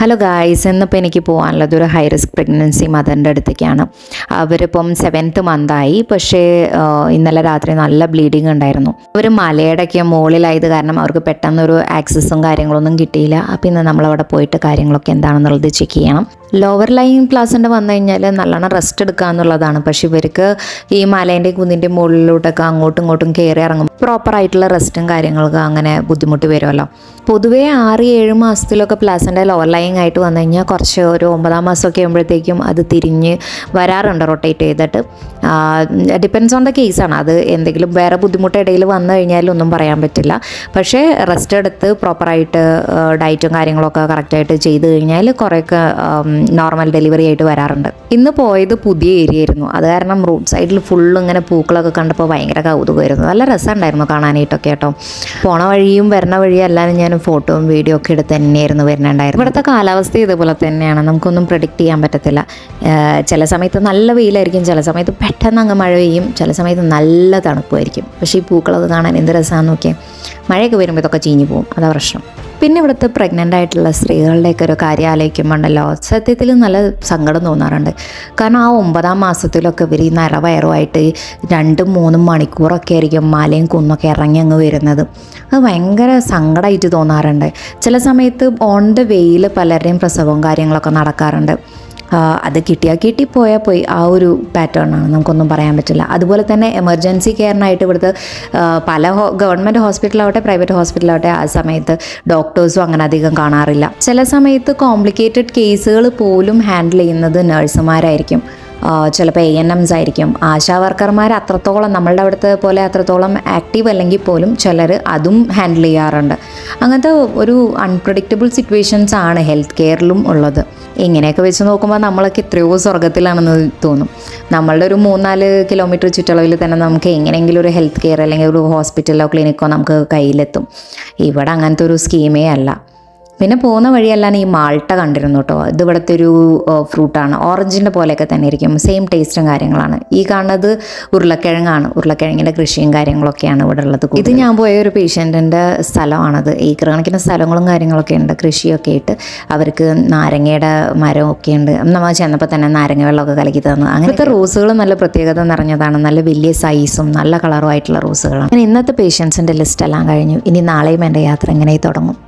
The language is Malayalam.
ഹലോ ഗായ്സ്, ഇന്നിപ്പോൾ എനിക്ക് പോകാനുള്ളത് ഒരു ഹൈ റിസ്ക് പ്രഗ്നൻസി മദറിൻ്റെ അടുത്തേക്കാണ്. അവരിപ്പം 7th മന്തായി. പക്ഷേ ഇന്നലെ രാത്രി നല്ല ബ്ലീഡിങ് ഉണ്ടായിരുന്നു. അവർ മലയുടെയൊക്കെ മുകളിലായത് കാരണം അവർക്ക് പെട്ടെന്നൊരു ആക്സസും കാര്യങ്ങളൊന്നും കിട്ടിയില്ല. അപ്പോൾ ഇന്ന് നമ്മളവിടെ പോയിട്ട് കാര്യങ്ങളൊക്കെ എന്താണെന്നുള്ളത് ചെക്ക് ചെയ്യണം. ലോവർ ലൈൻ പ്ലാസൻ്റ് വന്നു കഴിഞ്ഞാൽ നല്ലോണം റെസ്റ്റ് എടുക്കുക എന്നുള്ളതാണ്. പക്ഷേ ഇവർക്ക് ഈ മലേൻ്റെ കുന്നിൻ്റെ മുകളിലോട്ടൊക്കെ അങ്ങോട്ടും ഇങ്ങോട്ടും കയറി ഇറങ്ങും. പ്രോപ്പറായിട്ടുള്ള റെസ്റ്റും കാര്യങ്ങളൊക്കെ അങ്ങനെ ബുദ്ധിമുട്ട് വരുമല്ലോ. പൊതുവേ 6-7 മാസത്തിലൊക്കെ പ്ലാസൻ്റ് ലോവർ ലൈൻ ആയിട്ട് വന്നു കഴിഞ്ഞാൽ കുറച്ച് ഒരു 9ാം മാസമൊക്കെ ആകുമ്പോഴത്തേക്കും അത് തിരിഞ്ഞ് വരാറുണ്ട് റൊട്ടേറ്റ് ചെയ്തിട്ട്. ഡിപ്പെൻസ് ഓൺ ദ കേസാണ്. അത് എന്തെങ്കിലും വേറെ ബുദ്ധിമുട്ട് ഇടയിൽ വന്നു കഴിഞ്ഞാൽ ഒന്നും പറയാൻ പറ്റില്ല. പക്ഷേ റെസ്റ്റ് എടുത്ത് പ്രോപ്പറായിട്ട് ഡയറ്റും കാര്യങ്ങളൊക്കെ കറക്റ്റായിട്ട് ചെയ്ത് കഴിഞ്ഞാൽ കുറേയൊക്കെ നോർമൽ ഡെലിവറി ആയിട്ട് വരാറുണ്ട്. ഇന്ന് പോയത് പുതിയ ഏരിയ ആയിരുന്നു. അത് കാരണം റോഡ് സൈഡിൽ ഫുള്ളും ഇങ്ങനെ പൂക്കളൊക്കെ കണ്ടപ്പോൾ ഭയങ്കര കൗതുകമായിരുന്നു. നല്ല രസമുണ്ടായിരുന്നു കാണാനായിട്ടൊക്കെ കേട്ടോ. പോണ വഴിയും വരുന്ന വഴിയും എല്ലാവരും ഞാൻ ഫോട്ടോയും വീഡിയോ ഒക്കെ എടുത്ത് തന്നെയായിരുന്നു വരുന്നുണ്ടായിരുന്നു. ഇവിടുത്തെ കാലാവസ്ഥ ഇതുപോലെ തന്നെയാണ്, നമുക്കൊന്നും പ്രെഡിക്റ്റ് ചെയ്യാൻ പറ്റത്തില്ല. ചില സമയത്ത് നല്ല വെയിലായിരിക്കും, ചില സമയത്ത് പെട്ടെന്ന് അങ്ങ് മഴ പെയ്യും, ചില സമയത്ത് നല്ല തണുപ്പായിരിക്കും. പക്ഷേ ഈ പൂക്കളൊക്കെ കാണാൻ എന്ത് രസമാണെന്ന് നോക്കിയാൽ. മഴയൊക്കെ വരുമ്പോൾ ഇതൊക്കെ ചീഞ്ഞു പോകും, അതാ പ്രശ്നം. പിന്നെ ഇവിടുത്തെ പ്രഗ്നൻ്റ് ആയിട്ടുള്ള സ്ത്രീകളുടെയൊക്കെ ഒരു കാര്യം ആലോചിക്കുമ്പോണ്ടല്ലോ സത്യത്തിൽ നല്ല സങ്കടം തോന്നാറുണ്ട്. കാരണം ആ 9ാം മാസത്തിലൊക്കെ ഇവർ ഈ നിറവയറുമായിട്ട് 2-3 മണിക്കൂറൊക്കെ ആയിരിക്കും മലയും കുന്നൊക്കെ ഇറങ്ങി അങ്ങ് വരുന്നത്. അത് ഭയങ്കര സങ്കടമായിട്ട് തോന്നാറുണ്ട്. ചില സമയത്ത് ഓൺ ദ വേയിൽ പലരുടെയും പ്രസവവും കാര്യങ്ങളൊക്കെ നടക്കാറുണ്ട്. അത് കിട്ടി പോയാൽ പോയി, ആ ഒരു പാറ്റേണാണ്, നമുക്കൊന്നും പറയാൻ പറ്റില്ല. അതുപോലെ തന്നെ എമർജൻസി കെയറിനായിട്ട് ഇവിടുത്തെ പല ഗവൺമെൻറ് ഹോസ്പിറ്റലാവട്ടെ പ്രൈവറ്റ് ഹോസ്പിറ്റലാവട്ടെ ആ സമയത്ത് ഡോക്ടേഴ്സും അങ്ങനെ അധികം കാണാറില്ല. ചില സമയത്ത് കോംപ്ലിക്കേറ്റഡ് കേസുകൾ പോലും ഹാൻഡിൽ ചെയ്യുന്നത് നഴ്സുമാരായിരിക്കും. ചിലപ്പോൾ ANMs ആയിരിക്കും. ആശാ വർക്കർമാർ അത്രത്തോളം നമ്മളുടെ അവിടുത്തെ പോലെ അത്രത്തോളം ആക്റ്റീവ് അല്ലെങ്കിൽ പോലും ചിലർ അതും ഹാൻഡിൽ ചെയ്യാറുണ്ട്. അങ്ങനത്തെ ഒരു അൺപ്രഡിക്റ്റബിൾ സിറ്റുവേഷൻസ് ആണ് ഹെൽത്ത് കെയറിലും ഉള്ളത്. ഇങ്ങനെയൊക്കെ വെച്ച് നോക്കുമ്പോൾ നമ്മളൊക്കെ എത്രയോ സ്വർഗ്ഗത്തിലാണെന്ന് തോന്നും. നമ്മളുടെ ഒരു 3-4 കിലോമീറ്റർ ചുറ്റളവിൽ തന്നെ നമുക്ക് എങ്ങനെയെങ്കിലും ഒരു ഹെൽത്ത് കെയർ അല്ലെങ്കിൽ ഒരു ഹോസ്പിറ്റലോ ക്ലിനിക്കോ നമുക്ക് കയ്യിലെത്തും. ഇവിടെ അങ്ങനത്തെ ഒരു സ്കീമേ അല്ല. പിന്നെ പോകുന്ന വഴിയെല്ലാം ഈ മാൾട്ട കണ്ടിരുന്നു കേട്ടോ. ഇത് ഇവിടുത്തെ ഒരു ഫ്രൂട്ടാണ്, ഓറഞ്ചിൻ്റെ പോലെയൊക്കെ തന്നെ ഇരിക്കും, സെയിം ടേസ്റ്റും കാര്യങ്ങളാണ്. ഈ കാണുന്നത് ഉരുളക്കിഴങ്ങാണ്, ഉരുളക്കിഴങ്ങിൻ്റെ കൃഷിയും കാര്യങ്ങളൊക്കെയാണ് ഇവിടെ ഉള്ളത്. ഇത് ഞാൻ പോയ ഒരു പേഷ്യൻറ്റിൻ്റെ സ്ഥലമാണത്. ഏക്കർ കണക്കിന് സ്ഥലങ്ങളും കാര്യങ്ങളൊക്കെ ഉണ്ട്, കൃഷിയൊക്കെ ആയിട്ട്. അവർക്ക് നാരങ്ങയുടെ മരമൊക്കെ ഉണ്ട്. നമ്മൾ ചെന്നപ്പോൾ തന്നെ നാരങ്ങ വെള്ളമൊക്കെ കലക്കി തന്നു. അങ്ങനത്തെ റോസുകൾ നല്ല പ്രത്യേകത നിറഞ്ഞതാണ്, നല്ല വലിയ സൈസും നല്ല കളറും ആയിട്ടുള്ള റോസുകളാണ്. ഇന്നത്തെ പേഷ്യൻസിൻ്റെ ലിസ്റ്റ് എല്ലാം കഴിഞ്ഞു. ഇനി നാളെയും എൻ്റെ യാത്ര ഇങ്ങനെ തുടങ്ങും.